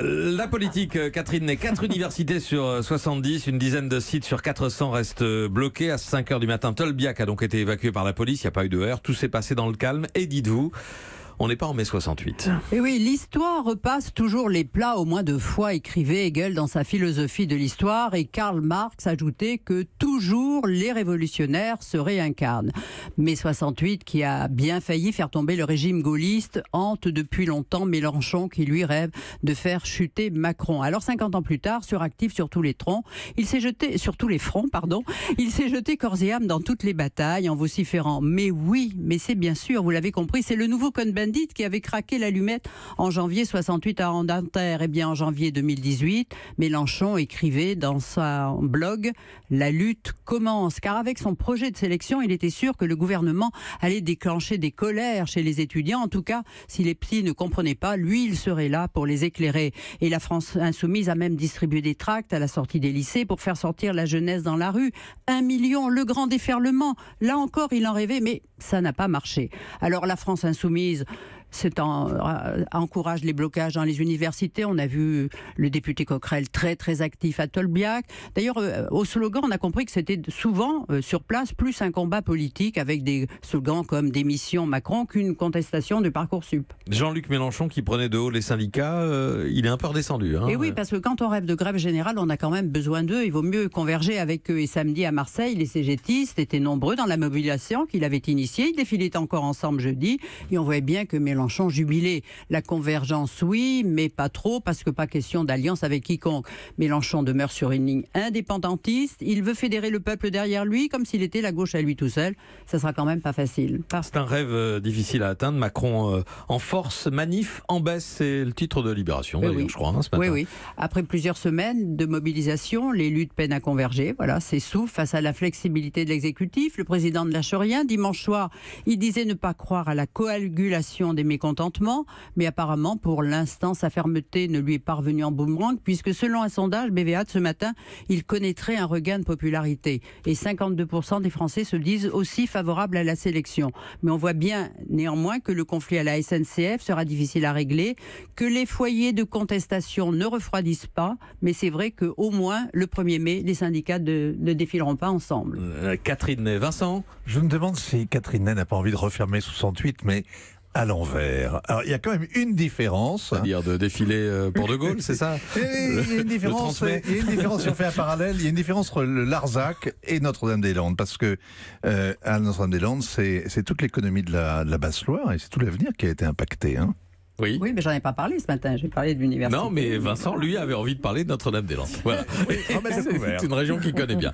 La politique, Catherine Ney, 4 universités sur 70, une dizaine de sites sur 400 restent bloqués. À 5h du matin, Tolbiac a donc été évacué par la police, il n'y a pas eu de heurts, tout s'est passé dans le calme. Et dites-vous, on n'est pas en mai 68. Et oui, l'histoire repasse toujours les plats au moins 2 fois, écrivait Hegel dans sa philosophie de l'histoire, et Karl Marx ajoutait que toujours les révolutionnaires se réincarnent. Mai 68, qui a bien failli faire tomber le régime gaulliste, hante depuis longtemps Mélenchon qui lui rêve de faire chuter Macron. Alors 50 ans plus tard, suractif sur tous les fronts, il s'est jeté corps et âme dans toutes les batailles en vociférant. Mais oui, mais c'est bien sûr, vous l'avez compris, c'est le nouveau Cohn-Bendit qui avait craqué l'allumette en janvier 68 à Nanterre. Eh bien, en janvier 2018, Mélenchon écrivait dans son blog « La lutte commence ». Car avec son projet de sélection, il était sûr que le gouvernement allait déclencher des colères chez les étudiants. En tout cas, si les petits ne comprenaient pas, lui, il serait là pour les éclairer. Et la France insoumise a même distribué des tracts à la sortie des lycées pour faire sortir la jeunesse dans la rue. 1 million, le grand déferlement. Là encore, il en rêvait, mais ça n'a pas marché. Alors la France insoumise encourage les blocages dans les universités. On a vu le député Coquerel très très actif à Tolbiac. D'ailleurs, au slogan, on a compris que c'était souvent sur place plus un combat politique avec des slogans comme démission Macron qu'une contestation de Parcoursup. Jean-Luc Mélenchon qui prenait de haut les syndicats, il est un peu redescendu. Et oui, parce que quand on rêve de grève générale, on a quand même besoin d'eux. Il vaut mieux converger avec eux. Et samedi à Marseille, les CGTistes étaient nombreux dans la mobilisation qu'il avait initiée. Ils défilaient encore ensemble jeudi et on voyait bien que Mélenchon jubilé. La convergence, oui, mais pas trop, parce que pas question d'alliance avec quiconque. Mélenchon demeure sur une ligne indépendantiste. Il veut fédérer le peuple derrière lui, comme s'il était la gauche à lui tout seul. Ça sera quand même pas facile. C'est un rêve difficile à atteindre. Macron en force, manif en baisse, c'est le titre de Libération, oui. Je crois, ce matin. Oui. Après plusieurs semaines de mobilisation, les luttes peinent à converger. Voilà, c'est souffle face à la flexibilité de l'exécutif. Le président ne lâche rien. Dimanche soir, il disait ne pas croire à la coagulation des mécontentements, mais apparemment, pour l'instant, sa fermeté ne lui est pas revenue en boomerang, puisque selon un sondage BVA de ce matin, il connaîtrait un regain de popularité. Et 52% des Français se disent aussi favorables à la sélection. Mais on voit bien, néanmoins, que le conflit à la SNCF sera difficile à régler, que les foyers de contestation ne refroidissent pas, mais c'est vrai qu'au moins, le 1er mai, les syndicats ne défileront pas ensemble. Catherine Ney, Vincent ? Je me demande si Catherine Ney n'a pas envie de refermer 68, mais à l'envers. Alors, il y a quand même une différence. C'est-à-dire de défiler pour De Gaulle, c'est ça ? Il y a une différence, si on fait un parallèle, il y a une différence entre le Larzac et Notre-Dame-des-Landes, parce que à Notre-Dame-des-Landes, c'est toute l'économie de la Basse-Loire et c'est tout l'avenir qui a été impacté. Oui, mais j'en ai pas parlé ce matin, j'ai parlé de l'université. Non, mais Vincent, lui, avait envie de parler de Notre-Dame-des-Landes. Voilà. Oui, C'est une région qu'il connaît bien.